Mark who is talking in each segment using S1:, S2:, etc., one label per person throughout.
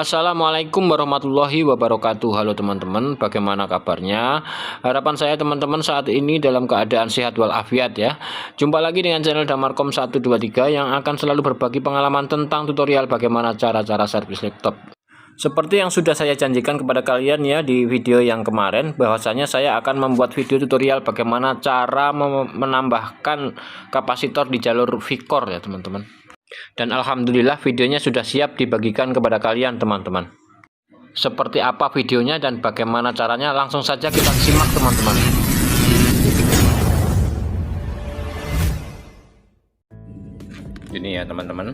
S1: Assalamualaikum warahmatullahi wabarakatuh. Halo teman-teman, bagaimana kabarnya? Harapan saya teman-teman saat ini dalam keadaan sehat walafiat ya. Jumpa lagi dengan channel Damarkom 123 yang akan selalu berbagi pengalaman tentang tutorial bagaimana cara-cara servis laptop. Seperti yang sudah saya janjikan kepada kalian ya di video yang kemarin, bahwasanya saya akan membuat video tutorial bagaimana cara menambahkan kapasitor di jalur VCore ya teman-teman. Dan alhamdulillah videonya sudah siap dibagikan kepada kalian teman-teman. Seperti apa videonya dan bagaimana caranya, langsung saja kita simak teman-teman. Ini ya teman-teman,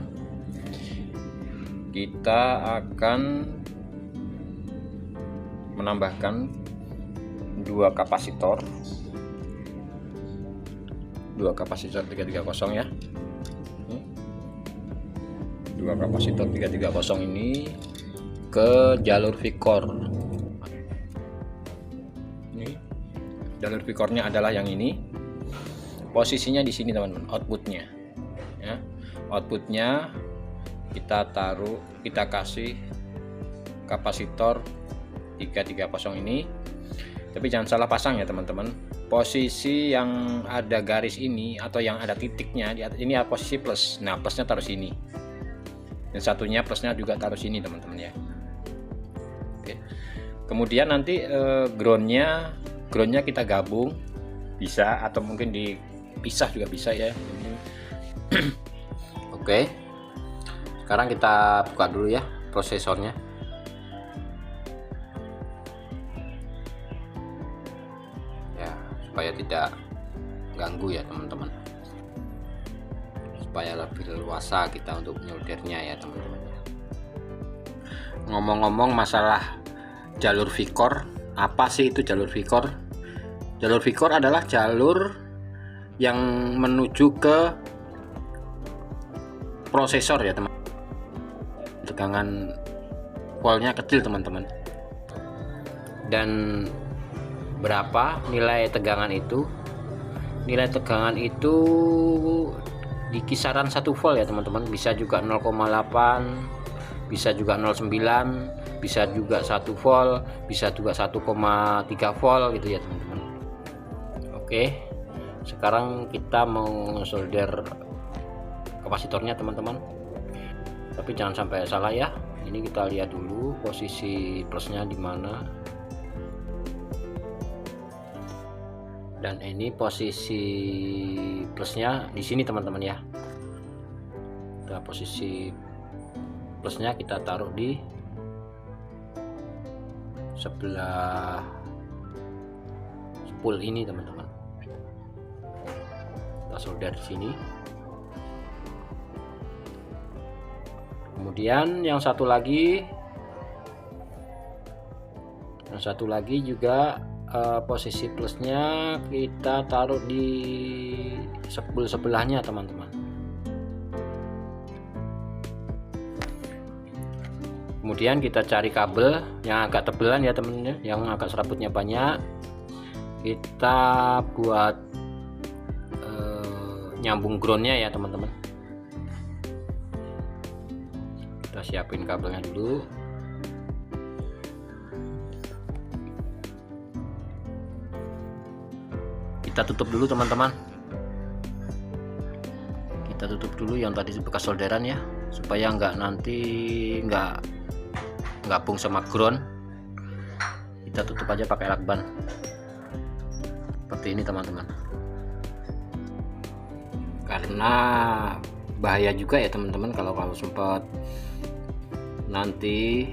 S1: kita akan menambahkan dua kapasitor 330 ya. Dua kapasitor 330 ini ke jalur VCore. Ini jalur VCore-nya adalah yang ini. Posisinya di sini teman-teman, outputnya ya. Outputnya kita kasih kapasitor 330 ini. Tapi jangan salah pasang ya teman-teman. Posisi yang ada garis ini atau yang ada titiknya ini posisi plus. Nah, plusnya taruh sini. Dan satunya plusnya juga taruh sini teman-teman ya. Oke. Kemudian nanti groundnya kita gabung bisa, atau mungkin dipisah juga bisa ya. Oke. Sekarang kita buka dulu ya prosesornya. Ya, supaya tidak ganggu ya teman-teman. Supaya lebih leluasa kita untuk nyoldernya ya teman-teman. Ngomong-ngomong masalah jalur VCore, apa sih itu jalur VCore? Jalur VCore adalah jalur yang menuju ke prosesor ya teman. Tegangan voltnya kecil teman-teman. Dan berapa nilai tegangan itu? Nilai tegangan itu di kisaran 1 volt ya teman-teman. Bisa juga 0,8, bisa juga 0,9, bisa juga 1 volt, bisa juga 1,3 volt gitu ya teman-teman. Oke, sekarang kita mau solder kapasitornya teman-teman, tapi jangan sampai salah ya. Ini kita lihat dulu posisi plusnya di mana. Dan ini posisi plusnya di sini teman-teman ya. Nah, posisi plusnya kita taruh di sebelah spool ini teman-teman. Kita solder di sini. Kemudian yang satu lagi juga posisi plusnya kita taruh di spool sebelahnya teman-teman. Kemudian kita cari kabel yang agak tebelan ya teman-teman, yang agak serabutnya banyak. Kita buat nyambung groundnya ya teman-teman. Kita siapin kabelnya dulu. Kita tutup dulu teman-teman. Kita tutup dulu yang tadi bekas solderan ya, supaya nanti nggak gabung sama ground. Kita tutup aja pakai lakban seperti ini teman-teman, karena bahaya juga ya teman-teman kalau sempat nanti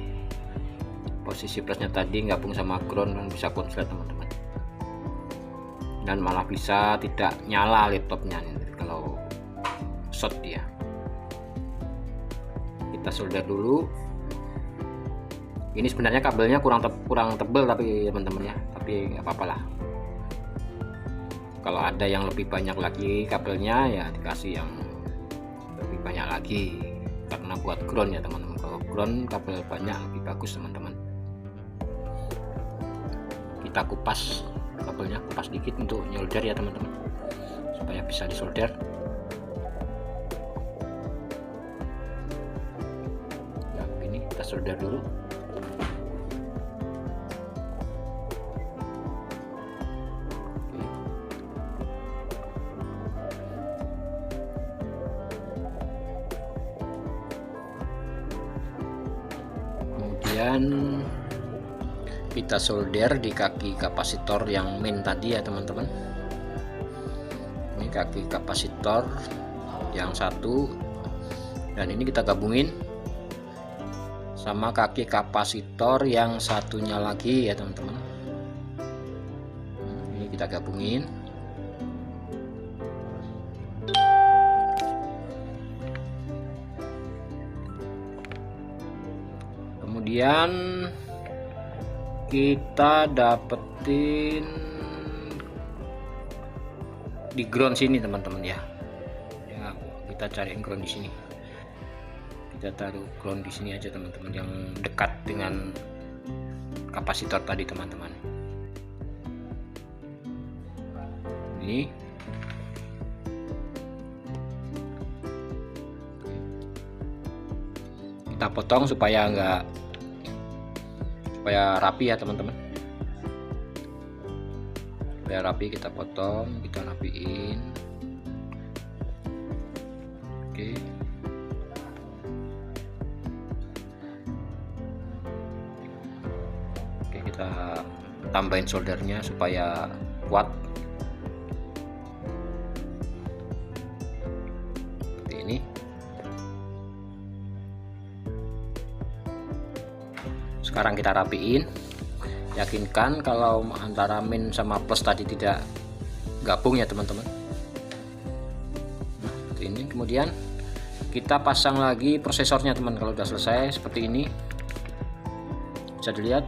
S1: posisi plusnya tadi gabung sama ground, kan bisa konslet teman-teman, dan malah bisa tidak nyala laptopnya kalau short dia. Kita solder dulu. Ini sebenarnya kabelnya kurang tebal tapi teman-teman ya, tapi nggak apa-apa lah. Kalau ada yang lebih banyak lagi kabelnya ya dikasih yang lebih banyak lagi, karena buat ground ya teman-teman. Kalau ground kabel banyak lebih bagus teman-teman. Kita kupas kabelnya, kupas dikit untuk nyolder ya teman-teman, supaya bisa disolder. solder dulu. Kemudian kita solder di kaki kapasitor yang main tadi ya teman-teman. Ini kaki kapasitor yang satu, dan ini kita gabungin sama kaki kapasitor yang satunya lagi ya teman-teman. Ini kita gabungin. Kemudian kita dapetin di ground sini teman-teman ya. Kita cariin ground di sini. Kita taruh ground di sini aja teman-teman, yang dekat dengan kapasitor tadi teman-teman. Ini kita potong supaya rapi ya teman-teman. Supaya rapi kita potong, kita rapiin. Oke. Oke, kita tambahin soldernya supaya kuat. Seperti ini. Sekarang kita rapiin, yakinkan kalau antara min sama plus tadi tidak gabung ya teman-teman. Nah, seperti ini. Kemudian kita pasang lagi prosesornya teman. Kalau sudah selesai seperti ini, bisa dilihat,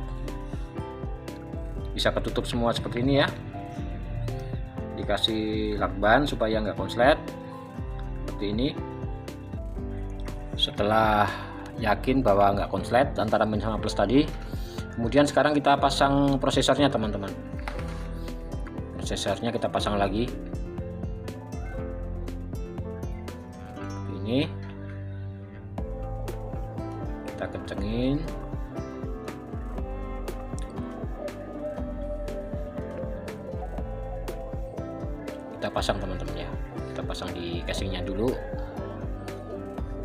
S1: bisa ketutup semua seperti ini ya. Dikasih lakban supaya nggak konslet seperti ini. Setelah yakin bahwa nggak konslet antara min sama plus tadi, kemudian sekarang kita pasang prosesornya teman-teman. Prosesornya kita pasang lagi ini, kita kencengin. Kita pasang teman-teman ya, kita pasang di casingnya dulu,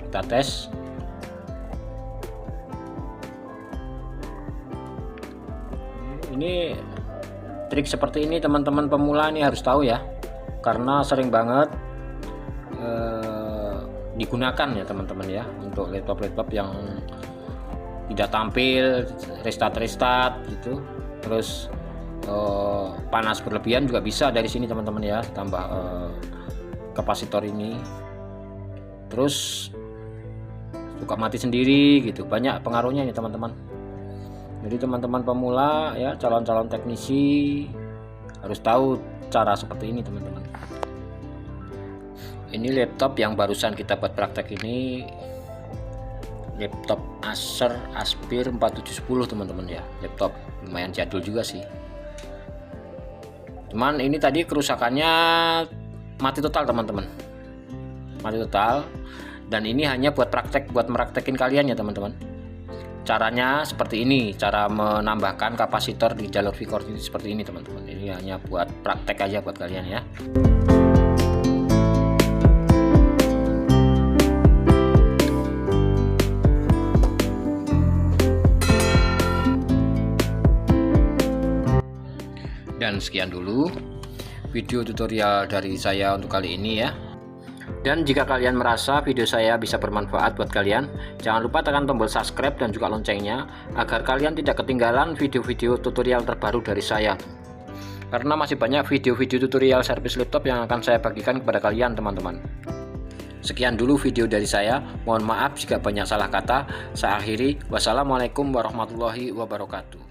S1: kita tes. Ini trik seperti ini teman-teman pemula ini harus tahu ya, karena sering banget digunakan ya teman-teman ya, untuk laptop-laptop yang tidak tampil, restart gitu, terus panas berlebihan juga bisa dari sini teman-teman ya, tambah kapasitor ini, terus suka mati sendiri gitu, banyak pengaruhnya nih teman-teman. Jadi teman-teman pemula ya, calon-calon teknisi harus tahu cara seperti ini teman-teman. Ini laptop yang barusan kita buat praktek ini, laptop Acer Aspir 4710 teman-teman ya. Laptop lumayan jadul juga sih. Cuman ini tadi kerusakannya mati total teman-teman, mati total. Dan ini hanya buat praktek, buat meraktekin kalian ya teman-teman. Caranya seperti ini, cara menambahkan kapasitor di jalur V-Core ini seperti ini teman-teman. Ini hanya buat praktek aja buat kalian ya. Dan sekian dulu video tutorial dari saya untuk kali ini ya. Dan jika kalian merasa video saya bisa bermanfaat buat kalian, jangan lupa tekan tombol subscribe dan juga loncengnya, agar kalian tidak ketinggalan video-video tutorial terbaru dari saya. Karena masih banyak video-video tutorial servis laptop yang akan saya bagikan kepada kalian teman-teman. Sekian dulu video dari saya, mohon maaf jika banyak salah kata. Saya akhiri, wassalamualaikum warahmatullahi wabarakatuh.